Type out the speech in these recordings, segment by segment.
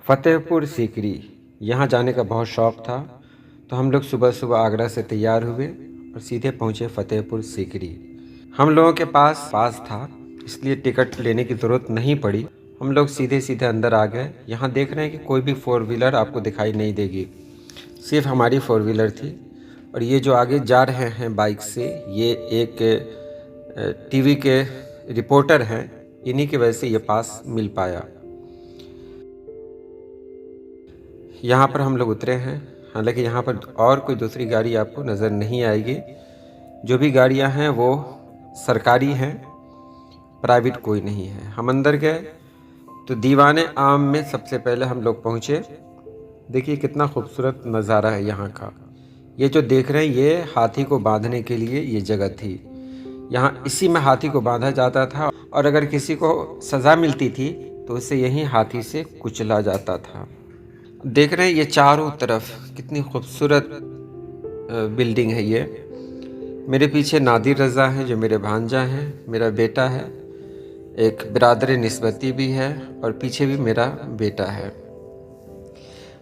फ़तेहपुर सीकरी, यहाँ जाने का बहुत शौक़ था, तो हम लोग सुबह-सुबह आगरा से तैयार हुए और सीधे पहुँचे फ़तेहपुर सीकरी। हम लोगों के पास था, इसलिए टिकट लेने की ज़रूरत नहीं पड़ी। हम लोग सीधे-सीधे अंदर आ गए। यहाँ देख रहे हैं कि कोई भी फ़ोर व्हीलर आपको दिखाई नहीं देगी, सिर्फ हमारी फ़ोर व्हीलर थी। और ये जो आगे जा रहे हैं बाइक से, ये एक टीवी के रिपोर्टर हैं, इन्हीं की वजह से ये पास मिल पाया। यहाँ पर हम लोग उतरे हैं, हालांकि यहाँ पर और कोई दूसरी गाड़ी आपको नज़र नहीं आएगी। जो भी गाड़ियाँ हैं वो सरकारी हैं, प्राइवेट कोई नहीं है। हम अंदर गए तो दीवाने आम में सबसे पहले हम लोग पहुँचे। देखिए कितना खूबसूरत नज़ारा है यहाँ का। ये जो देख रहे हैं, ये हाथी को बांधने के लिए ये जगह थी। यहाँ इसी में हाथी को बांधा जाता था, और अगर किसी को सज़ा मिलती थी तो उसे यहीं हाथी से कुचला जाता था। देख रहे हैं ये चारों तरफ कितनी खूबसूरत बिल्डिंग है। ये मेरे पीछे नादिर रज़ा हैं जो मेरे भांजा हैं, मेरा बेटा है, एक बिरादर निस्बती भी है, और पीछे भी मेरा बेटा है।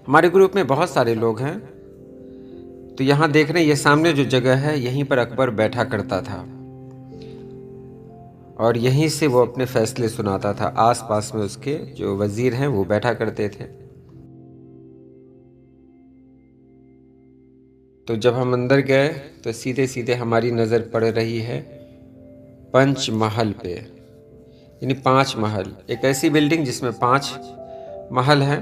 हमारे ग्रुप में बहुत सारे लोग हैं। तो यहाँ देख रहे हैं ये सामने जो जगह है, यहीं पर अकबर बैठा करता था और यहीं से वो अपने फैसले सुनाता था। आस-पास में उसके जो वज़ीर हैं वो बैठा करते थे। तो जब हम अंदर गए तो सीधे सीधे हमारी नज़र पड़ रही है पंच महल पे, यानी 5 महल। एक ऐसी बिल्डिंग जिसमें 5 महल हैं।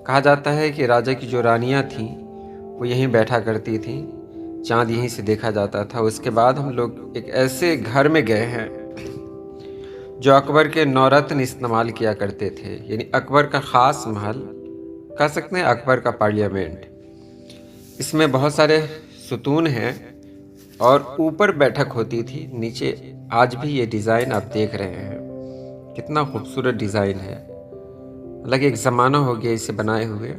कहा जाता है कि राजा की जो रानियां थीं वो यहीं बैठा करती थीं, चाँद यहीं से देखा जाता था। उसके बाद हम लोग एक ऐसे घर में गए हैं जो अकबर के नौरत्न इस्तेमाल किया करते थे, यानी अकबर का ख़ास महल, कह सकते हैं अकबर का पार्लियामेंट। इसमें बहुत सारे सुतून हैं और ऊपर बैठक होती थी, नीचे आज भी ये डिज़ाइन आप देख रहे हैं। कितना खूबसूरत डिज़ाइन है। हालांकि एक ज़माना हो गया इसे बनाए हुए।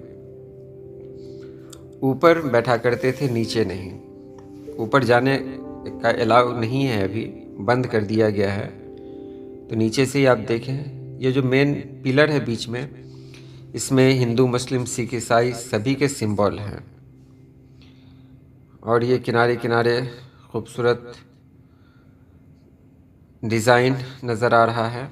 ऊपर बैठा करते थे, नीचे नहीं। ऊपर जाने का अलाउ नहीं है, अभी बंद कर दिया गया है। तो नीचे से ही आप देखें, ये जो मेन पिलर है बीच में, इसमें हिंदू, मुस्लिम, सिख, ईसाई सभी के सिंबल हैं। और ये किनारे किनारे खूबसूरत डिज़ाइन नज़र आ रहा है।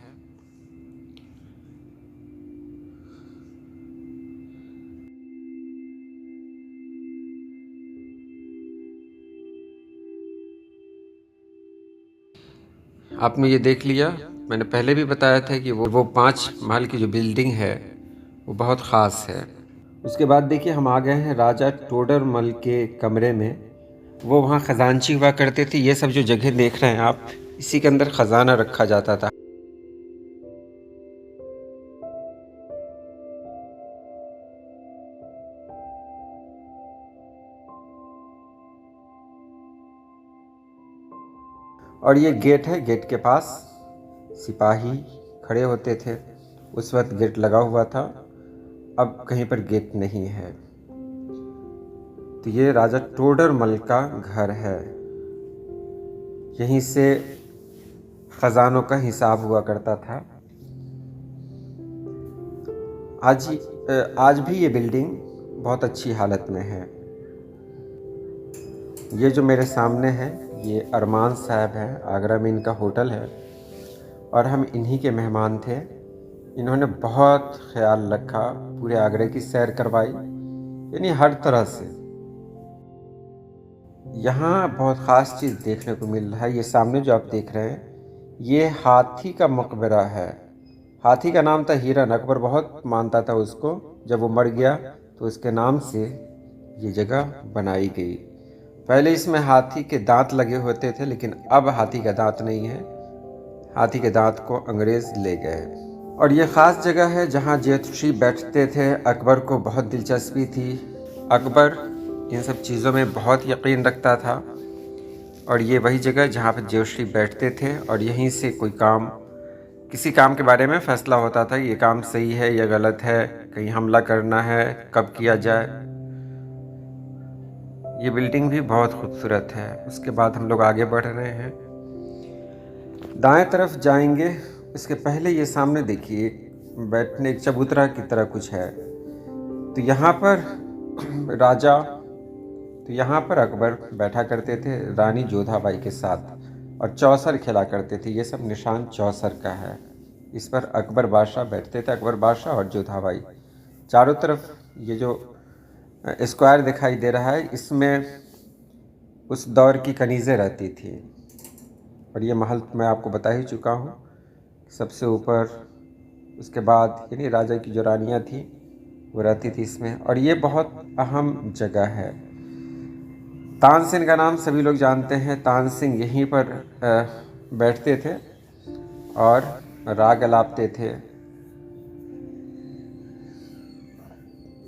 आपने ये देख लिया, मैंने पहले भी बताया था कि वो 5 महल की जो बिल्डिंग है वो बहुत ख़ास है। उसके बाद देखिए हम आ गए हैं राजा टोडरमल के कमरे में। वो वहाँ ख़जानची हुआ करते थे। ये सब जो जगह देख रहे हैं आप, इसी के अंदर ख़जाना रखा जाता था। और ये गेट है, गेट के पास सिपाही खड़े होते थे। उस वक्त गेट लगा हुआ था, अब कहीं पर गेट नहीं है। तो ये राजा टोडरमल का घर है। यहीं से खजानों का हिसाब हुआ करता था। आज भी ये बिल्डिंग बहुत अच्छी हालत में है। ये जो मेरे सामने है, ये अरमान साहब हैं, आगरा में इनका होटल है और हम इन्हीं के मेहमान थे। इन्होंने बहुत ख्याल रखा, पूरे आगरे की सैर करवाई, यानी हर तरह से। यहाँ बहुत ख़ास चीज़ देखने को मिल रहा है। ये सामने जो आप देख रहे हैं, ये हाथी का मकबरा है। हाथी का नाम था हिरन। अकबर बहुत मानता था उसको। जब वो मर गया तो उसके नाम से ये जगह बनाई गई। पहले इसमें हाथी के दांत लगे होते थे, लेकिन अब हाथी का दांत नहीं है। हाथी के दांत को अंग्रेज़ ले गए। और ये ख़ास जगह है जहाँ जेतुशी बैठते थे। अकबर को बहुत दिलचस्पी थी। अकबर इन सब चीज़ों में बहुत यकीन रखता था। और ये वही जगह जहाँ पर जेतुशी बैठते थे और यहीं से कोई काम, किसी काम के बारे में फ़ैसला होता था। ये काम सही है या गलत है, कहीं हमला करना है, कब किया जाए। ये बिल्डिंग भी बहुत खूबसूरत है। उसके बाद हम लोग आगे बढ़ रहे हैं, दाएं तरफ जाएंगे। इसके पहले ये सामने देखिए, बैठने एक चबूतरा की तरह कुछ है। तो यहाँ पर राजा, तो यहाँ पर अकबर बैठा करते थे रानी जोधाबाई के साथ और चौसर खेला करते थे। ये सब निशान चौसर का है। इस पर अकबर बादशाह बैठते थे, अकबर बादशाह और जोधाबाई। चारों तरफ ये जो स्क्वायर दिखाई दे रहा है, इसमें उस दौर की कनीज़ें रहती थी। और ये महल मैं आपको बता ही चुका हूँ, सबसे ऊपर, उसके बाद यानी राजा की जो रानियाँ थी वो रहती थी इसमें। और ये बहुत अहम जगह है। तानसेन का नाम सभी लोग जानते हैं। तानसेन यहीं पर बैठते थे और राग अलापते थे।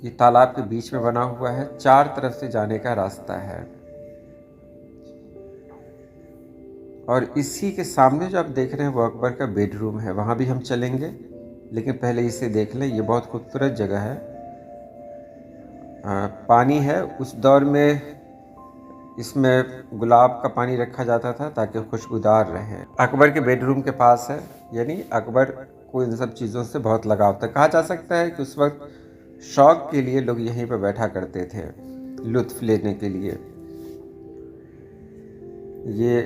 ये तालाब के बीच में बना हुआ है, चार तरफ से जाने का रास्ता है। और इसी के सामने जो आप देख रहे हैं वो अकबर का बेडरूम है, वहाँ भी हम चलेंगे, लेकिन पहले इसे देख लें। ये बहुत खूबसूरत जगह है। पानी है। उस दौर में इसमें गुलाब का पानी रखा जाता था ताकि खुशबूदार रहे। अकबर के बेडरूम के पास है, यानी अकबर को इन सब चीज़ों से बहुत लगाव था। कहा जा सकता है कि उस वक्त शौक के लिए लोग यहीं पर बैठा करते थे, लुत्फ़ लेने के लिए। ये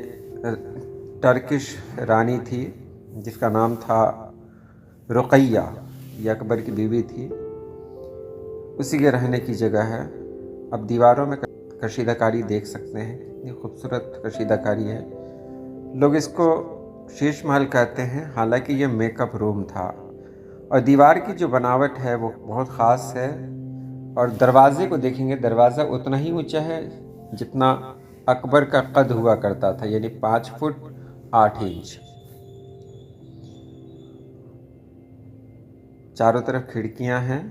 टर्किश रानी थी जिसका नाम था रुक़ैया। ये अकबर की बीवी थी, उसी के रहने की जगह है। अब दीवारों में कशीदाकारी देख सकते हैं, कितनी खूबसूरत कशीदाकारी है। लोग इसको शीश महल कहते हैं, हालांकि ये मेकअप रूम था। और दीवार की जो बनावट है वो बहुत ख़ास है। और दरवाजे को देखेंगे, दरवाज़ा उतना ही ऊंचा है जितना अकबर का कद हुआ करता था, यानी 5 फुट 8 इंच। चारों तरफ खिड़कियां हैं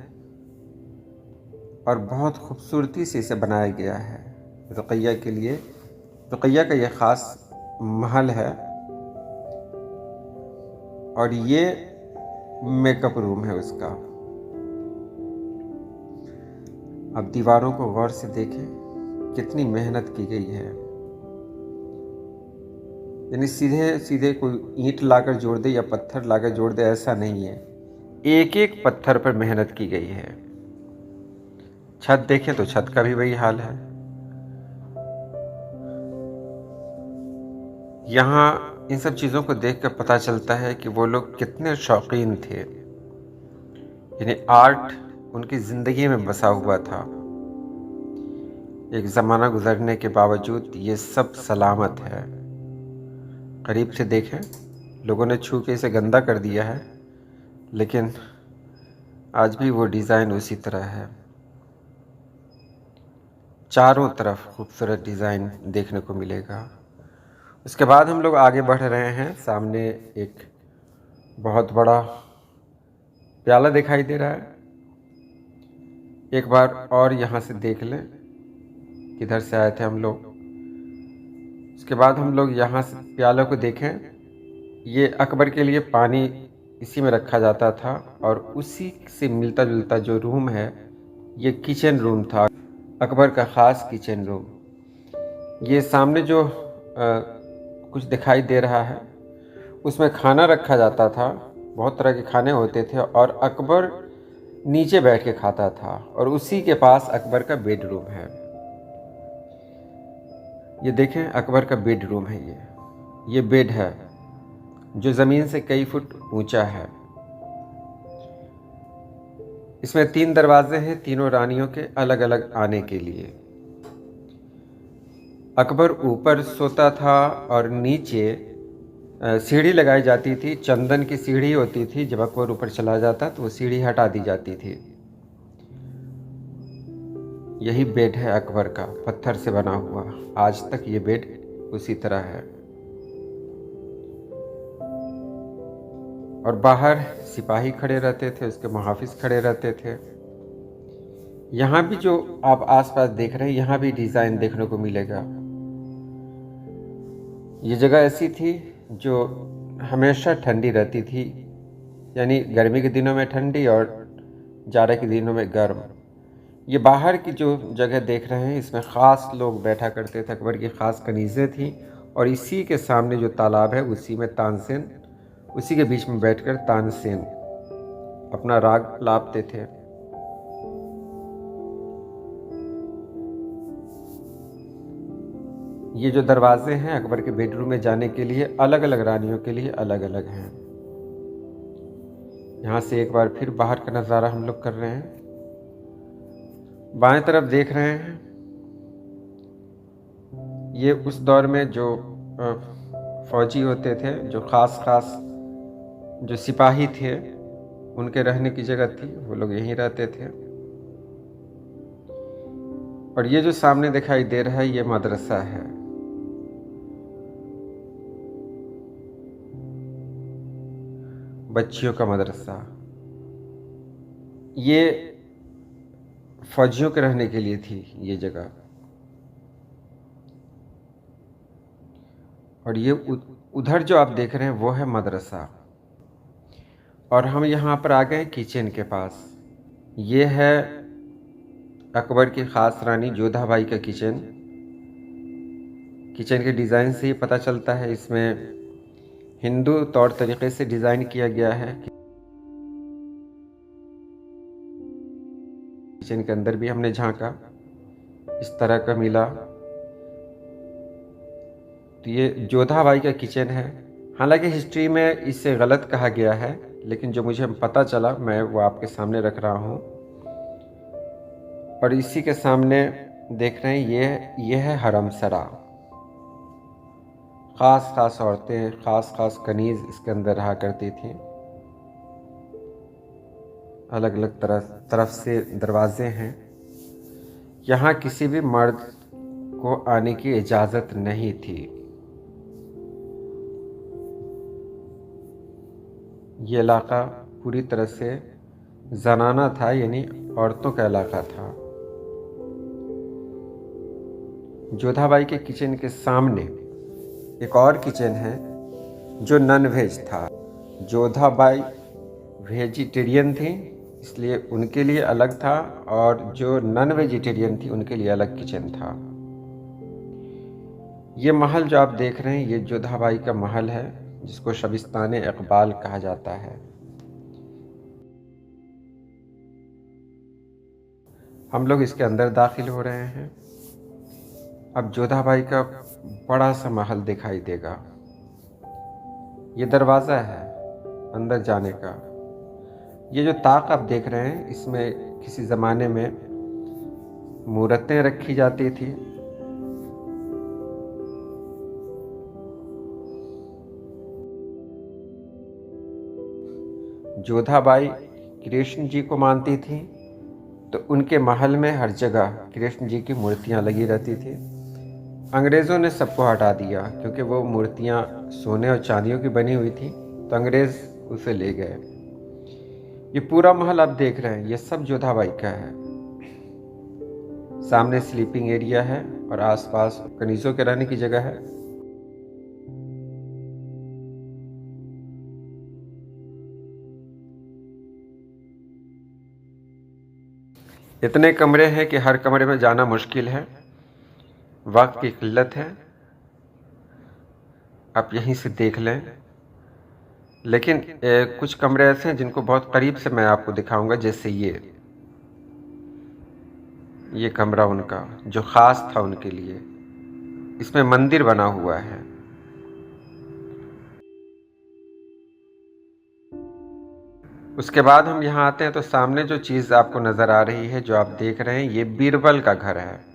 और बहुत खूबसूरती से इसे बनाया गया है रुक़ैया के लिए। रुक़ैया का ये ख़ास महल है और ये मेकअप रूम है उसका। अब दीवारों को गौर से देखें, कितनी मेहनत की गई है। यानी सीधे सीधे कोई ईंट लाकर जोड़ दे या पत्थर लाकर जोड़ दे, ऐसा नहीं है। एक एक पत्थर पर मेहनत की गई है। छत देखें तो छत का भी वही हाल है। यहाँ इन सब चीज़ों को देखकर पता चलता है कि वो लोग कितने शौकीन थे। यानी आर्ट उनकी ज़िंदगी में बसा हुआ था। एक ज़माना गुजरने के बावजूद ये सब सलामत है। करीब से देखें, लोगों ने छू के इसे गंदा कर दिया है, लेकिन आज भी वो डिज़ाइन उसी तरह है। चारों तरफ खूबसूरत डिज़ाइन देखने को मिलेगा। उसके बाद हम लोग आगे बढ़ रहे हैं। सामने एक बहुत बड़ा प्याला दिखाई दे रहा है। एक बार और यहाँ से देख लें, किधर से आए थे हम लोग। उसके बाद हम लोग यहाँ से प्याला को देखें। ये अकबर के लिए पानी इसी में रखा जाता था और उसी से मिलता जुलता जो रूम है ये किचन रूम था, अकबर का ख़ास किचन रूम। ये सामने जो कुछ दिखाई दे रहा है उसमें खाना रखा जाता था। बहुत तरह के खाने होते थे और अकबर नीचे बैठ के खाता था और उसी के पास अकबर का बेडरूम है। ये देखें, अकबर का बेडरूम है। ये बेड है जो ज़मीन से कई फुट ऊंचा है। इसमें 3 दरवाजे हैं, तीनों रानियों के अलग अलग आने के लिए। अकबर ऊपर सोता था और नीचे सीढ़ी लगाई जाती थी। चंदन की सीढ़ी होती थी। जब अकबर ऊपर चला जाता तो वो सीढ़ी हटा दी जाती थी। यही बेड है अकबर का, पत्थर से बना हुआ। आज तक ये बेड उसी तरह है। और बाहर सिपाही खड़े रहते थे, उसके मुहाफिज खड़े रहते थे। यहाँ भी जो आप आसपास देख रहे हैं, यहाँ भी डिज़ाइन देखने को मिलेगा। ये जगह ऐसी थी जो हमेशा ठंडी रहती थी, यानी गर्मी के दिनों में ठंडी और जाड़े के दिनों में गर्म। ये बाहर की जो जगह देख रहे हैं, इसमें ख़ास लोग बैठा करते थे। अकबर की ख़ास कनीज़ें थीं और इसी के सामने जो तालाब है उसी में तानसेन, उसी के बीच में बैठकर तानसेन अपना राग लापते थे। ये जो दरवाजे हैं अकबर के बेडरूम में जाने के लिए अलग अलग रानियों के लिए अलग अलग हैं। यहाँ से एक बार फिर बाहर का नज़ारा हम लोग कर रहे हैं। बाएं तरफ देख रहे हैं, ये उस दौर में जो फौजी होते थे, जो ख़ास जो सिपाही थे, उनके रहने की जगह थी। वो लोग यहीं रहते थे। और ये जो सामने दिखाई दे रहा है ये मदरसा है। बच्चियों का मदरसा। ये फौजियों के रहने के लिए थी ये जगह। और ये उधर जो आप देख रहे हैं वो है मदरसा। और हम यहाँ पर आ गए किचन के पास। ये है अकबर की ख़ास रानी जोधाबाई का किचन। किचन के डिज़ाइन से ही पता चलता है इसमें हिंदू तौर तरीक़े से डिज़ाइन किया गया है। किचन के अंदर भी हमने झांका, इस तरह का मिला। तो ये जोधाबाई का किचन है। हालांकि हिस्ट्री में इसे गलत कहा गया है, लेकिन जो मुझे पता चला मैं वो आपके सामने रख रहा हूँ। और इसी के सामने देख रहे हैं ये है हरमसरा। ख़ास औरतें, ख़ास कनीज़ इसके अंदर रहा करती थी। अलग अलग तरफ से दरवाजे हैं। यहाँ किसी भी मर्द को आने की इजाज़त नहीं थी। ये इलाका पूरी तरह से जनाना था, यानी औरतों का इलाका था। जोधाबाई के किचन के सामने एक और किचन है जो नॉन वेज था। जोधाबाई वेजिटेरियन थी, इसलिए उनके लिए अलग था, और जो नॉन वेजिटेरियन थी उनके लिए अलग किचन था। ये महल जो आप देख रहे हैं ये जोधाबाई का महल है, जिसको शबिस्तान इकबाल कहा जाता है। हम लोग इसके अंदर दाखिल हो रहे हैं। अब जोधाबाई का बड़ा सा महल दिखाई देगा। ये दरवाज़ा है अंदर जाने का। ये जो ताक आप देख रहे हैं इसमें किसी ज़माने में मूर्तें रखी जाती थी। जोधाबाई कृष्ण जी को मानती थी, तो उनके महल में हर जगह कृष्ण जी की मूर्तियां लगी रहती थी। अंग्रेज़ों ने सबको हटा दिया क्योंकि वो मूर्तियां सोने और चांदियों की बनी हुई थी, तो अंग्रेज़ उसे ले गए। ये पूरा महल आप देख रहे हैं ये सब जोधाबाई का है। सामने स्लीपिंग एरिया है और आसपास कनीज़ों के रहने की जगह है। इतने कमरे हैं कि हर कमरे में जाना मुश्किल है, वक्त की किल्लत है। आप यहीं से देख लें। लेकिन कुछ कमरे ऐसे हैं जिनको बहुत करीब से मैं आपको दिखाऊंगा, जैसे ये कमरा उनका जो ख़ास था उनके लिए। इसमें मंदिर बना हुआ है। उसके बाद हम यहाँ आते हैं तो सामने जो चीज़ आपको नज़र आ रही है, जो आप देख रहे हैं, ये बीरबल का घर है।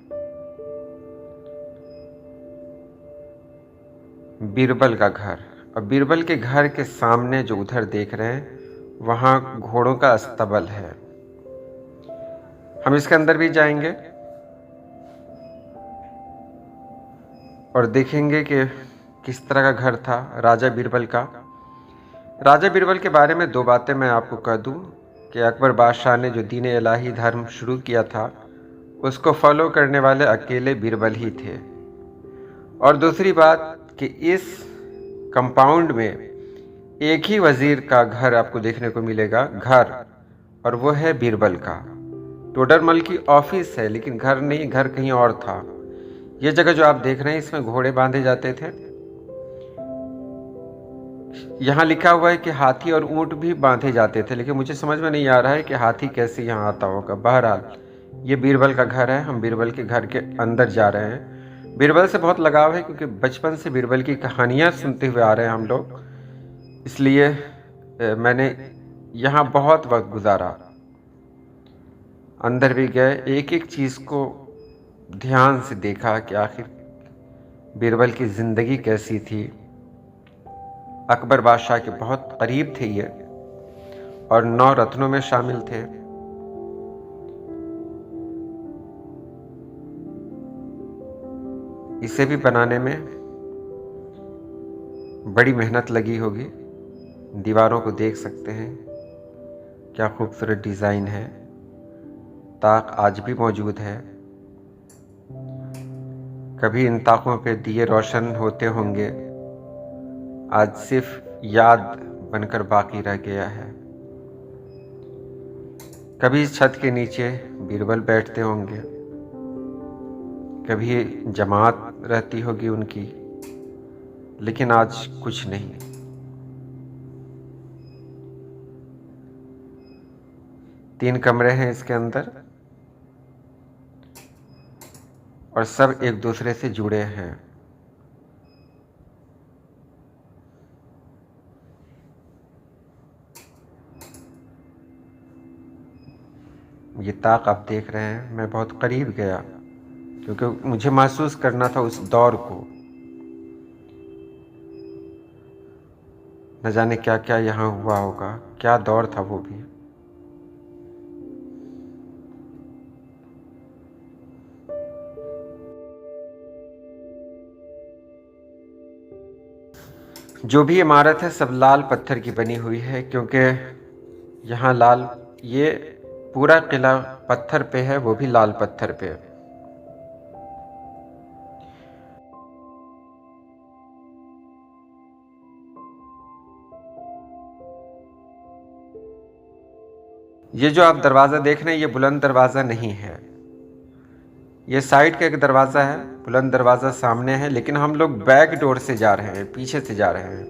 बीरबल का घर। और बीरबल के घर के सामने जो उधर देख रहे हैं वहाँ घोड़ों का अस्तबल है। हम इसके अंदर भी जाएंगे और देखेंगे कि किस तरह का घर था राजा बीरबल का। राजा बीरबल के बारे में दो बातें मैं आपको कह दूं कि अकबर बादशाह ने जो दीन इलाही धर्म शुरू किया था उसको फॉलो करने वाले अकेले बीरबल ही थे। और दूसरी बात कि इस कंपाउंड में एक ही वज़ीर का घर आपको देखने को मिलेगा, घर, और वो है बीरबल का। टोडरमल की ऑफिस है लेकिन घर नहीं, घर कहीं और था। ये जगह जो आप देख रहे हैं इसमें घोड़े बांधे जाते थे। यहाँ लिखा हुआ है कि हाथी और ऊंट भी बांधे जाते थे, लेकिन मुझे समझ में नहीं आ रहा है कि हाथी कैसे यहाँ आता होगा। बहरहाल ये बीरबल का घर है। हम बीरबल के घर के अंदर जा रहे हैं। बीरबल से बहुत लगाव है क्योंकि बचपन से बीरबल की कहानियाँ सुनते हुए आ रहे हैं हम लोग, इसलिए मैंने यहाँ बहुत वक्त गुजारा। अंदर भी गए, एक एक चीज़ को ध्यान से देखा कि आखिर बीरबल की ज़िंदगी कैसी थी। अकबर बादशाह के बहुत करीब थे ये और 9 रत्नों में शामिल थे। इसे भी बनाने में बड़ी मेहनत लगी होगी। दीवारों को देख सकते हैं, क्या खूबसूरत डिज़ाइन है। ताक आज भी मौजूद है। कभी इन ताकों पे दिए रोशन होते होंगे, आज सिर्फ याद बनकर बाकी रह गया है। कभी इस छत के नीचे बीरबल बैठते होंगे, कभी जमात रहती होगी उनकी, लेकिन आज कुछ नहीं। तीन कमरे हैं इसके अंदर और सब एक दूसरे से जुड़े हैं। ये ताक आप देख रहे हैं, मैं बहुत करीब गया क्योंकि मुझे महसूस करना था उस दौर को। न जाने क्या क्या यहाँ हुआ होगा, क्या दौर था वो भी। जो भी इमारत है सब लाल पत्थर की बनी हुई है क्योंकि यहाँ लाल, ये पूरा किला पत्थर पे है, वो भी लाल पत्थर पे। ये जो आप दरवाज़ा देख रहे हैं ये बुलंद दरवाज़ा नहीं है, ये साइड का एक दरवाज़ा है। बुलंद दरवाज़ा सामने है, लेकिन हम लोग बैक डोर से जा रहे हैं, पीछे से जा रहे हैं।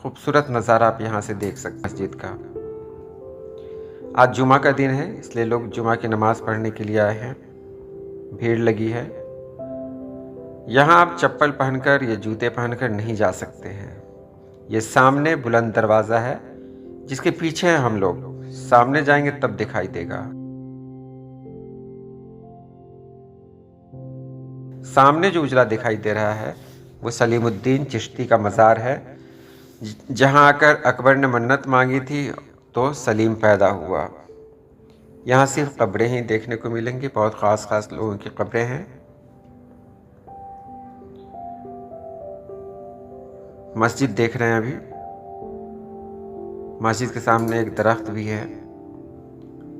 खूबसूरत नज़ारा आप यहाँ से देख सकते हैं मस्जिद का। आज जुमा का दिन है, इसलिए लोग जुमा की नमाज़ पढ़ने के लिए आए हैं। भीड़ लगी है। यहाँ आप चप्पल पहनकर या जूते पहनकर नहीं जा सकते हैं। ये सामने बुलंद दरवाज़ा है जिसके पीछे हैं हम लोग। सामने जाएंगे तब दिखाई देगा। सामने जो उजला दिखाई दे रहा है वो सलीमुद्दीन चिश्ती का मज़ार है, जहाँ आकर अकबर ने मन्नत मांगी थी तो सलीम पैदा हुआ। यहाँ सिर्फ कब्रें ही देखने को मिलेंगी, बहुत ख़ास लोगों की कब्रें हैं। मस्जिद देख रहे हैं अभी, मस्जिद के सामने एक दरख्त भी है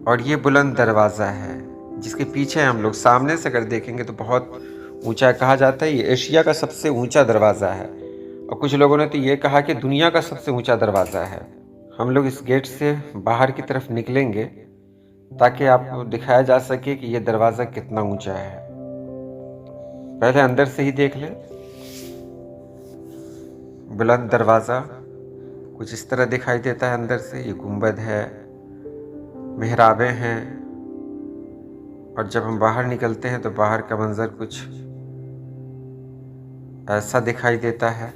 और ये बुलंद दरवाज़ा है जिसके पीछे हम लोग। सामने से अगर देखेंगे तो बहुत ऊंचा, कहा जाता है ये एशिया का सबसे ऊंचा दरवाज़ा है और कुछ लोगों ने तो ये कहा कि दुनिया का सबसे ऊंचा दरवाज़ा है। हम लोग इस गेट से बाहर की तरफ निकलेंगे ताकि आपको दिखाया जा सके कि ये दरवाज़ा कितना ऊंचा है। पहले अंदर से ही देख लें। बुलंद दरवाज़ा कुछ इस तरह दिखाई देता है अंदर से। ये गुंबद है, मेहराबें हैं और जब हम बाहर निकलते हैं तो बाहर का मंजर कुछ ऐसा दिखाई देता है।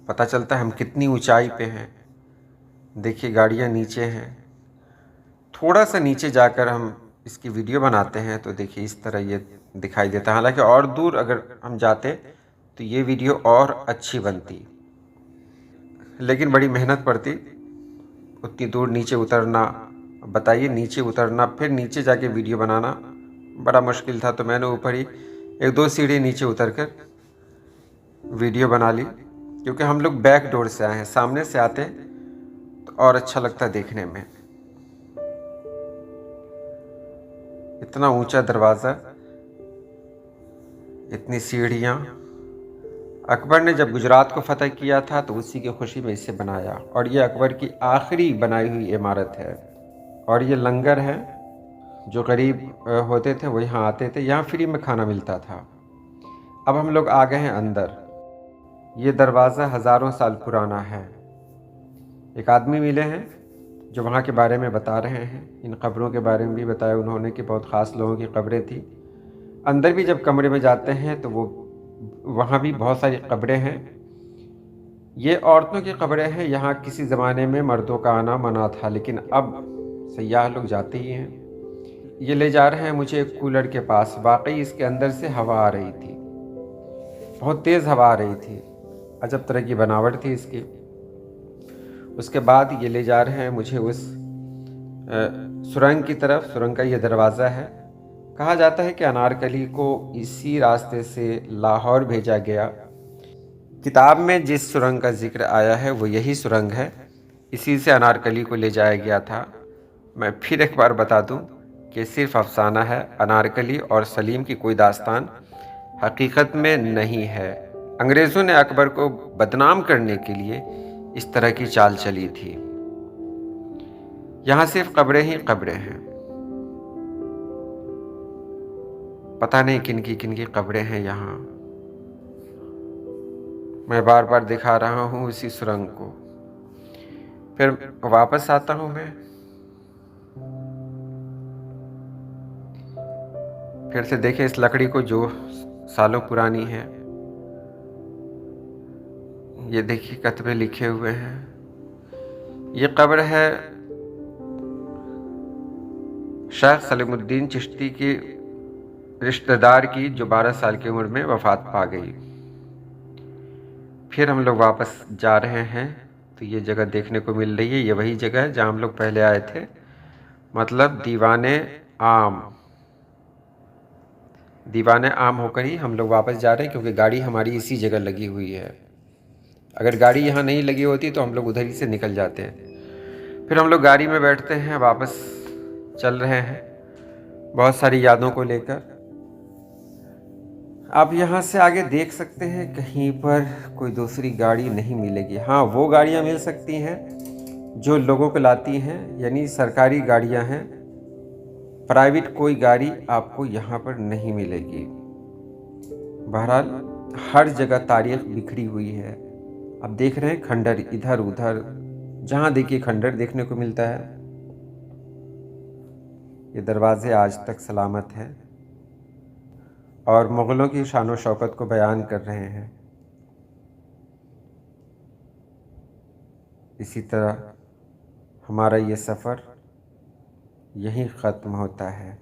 पता चलता है हम कितनी ऊंचाई पे हैं। देखिए गाड़ियाँ नीचे हैं। थोड़ा सा नीचे जाकर हम इसकी वीडियो बनाते हैं तो देखिए इस तरह ये दिखाई देता है। हालांकि और दूर अगर हम जाते तो ये वीडियो और अच्छी बनती, लेकिन बड़ी मेहनत पड़ती उतनी दूर नीचे उतरना। बताइए, नीचे उतरना फिर नीचे जाके वीडियो बनाना बड़ा मुश्किल था। तो मैंने ऊपर ही 1-2 सीढ़ी नीचे उतरकर वीडियो बना ली क्योंकि हम लोग बैक डोर से आए हैं। सामने से आते तो और अच्छा लगता देखने में। इतना ऊंचा दरवाज़ा, इतनी सीढ़ियाँ। अकबर ने जब गुजरात को फतह किया था तो उसी की खुशी में इसे बनाया और ये अकबर की आखिरी बनाई हुई इमारत है। और ये लंगर है, जो गरीब होते थे वो यहाँ आते थे, यहाँ फ्री में खाना मिलता था। अब हम लोग आ गए हैं अंदर। ये दरवाज़ा हज़ारों साल पुराना है। एक आदमी मिले हैं जो वहाँ के बारे में बता रहे हैं। इन कब्रों के बारे में भी बताया उन्होंने कि बहुत ख़ास लोगों की कब्रें थी। अंदर भी जब कमरे में जाते हैं तो वो वहाँ भी बहुत सारी कब्रें हैं। ये औरतों की कब्रें हैं। यहाँ किसी ज़माने में मर्दों का आना मना था, लेकिन अब सयाह लोग जाते ही हैं। ये ले जा रहे हैं मुझे एक कूलर के पास। वाकई इसके अंदर से हवा आ रही थी, बहुत तेज़ हवा आ रही थी। अजब तरह की बनावट थी इसकी। उसके बाद ये ले जा रहे हैं मुझे उस सुरंग की तरफ। सुरंग का ये दरवाज़ा है। कहा जाता है कि अनारकली को इसी रास्ते से लाहौर भेजा गया। किताब में जिस सुरंग का जिक्र आया है वो यही सुरंग है। इसी से अनारकली को ले जाया गया था। मैं फिर एक बार बता दूं कि सिर्फ अफसाना है। अनारकली और सलीम की कोई दास्तान हकीकत में नहीं है। अंग्रेज़ों ने अकबर को बदनाम करने के लिए इस तरह की चाल चली थी। यहाँ सिर्फ कब्रें ही कब्रें हैं। पता नहीं किनकी किनकी कब्रें हैं यहाँ। मैं बार बार दिखा रहा हूँ इसी सुरंग को। फिर वापस आता हूँ मैं। फिर से देखें इस लकड़ी को जो सालों पुरानी है। ये देखिए कतबे लिखे हुए हैं। ये कब्र है शेख सलीमुद्दीन चिश्ती की रिश्तेदार की, जो 12 साल की उम्र में वफात पा गई। फिर हम लोग वापस जा रहे हैं तो ये जगह देखने को मिल रही है। ये वही जगह है जहाँ हम लोग पहले आए थे, मतलब दीवाने आम। दीवाने आम होकर ही हम लोग वापस जा रहे हैं, क्योंकि गाड़ी हमारी इसी जगह लगी हुई है। अगर गाड़ी यहाँ नहीं लगी होती तो हम लोग उधर ही से निकल जाते हैं। फिर हम लोग गाड़ी में बैठते हैं, वापस चल रहे हैं बहुत सारी यादों को लेकर। आप यहाँ से आगे देख सकते हैं कहीं पर कोई दूसरी गाड़ी नहीं मिलेगी। हाँ, वो गाड़ियाँ मिल सकती हैं जो लोगों को लाती हैं, यानी सरकारी गाड़ियाँ हैं। प्राइवेट कोई गाड़ी आपको यहाँ पर नहीं मिलेगी। बहरहाल हर जगह तारीख बिखरी हुई है। आप देख रहे हैं खंडर इधर उधर, जहाँ देखिए खंडर देखने को मिलता है। ये दरवाजे आज तक सलामत हैं और मुग़लों की शान व शौकत को बयान कर रहे हैं। इसी तरह हमारा ये सफ़र यहीं ख़त्म होता है।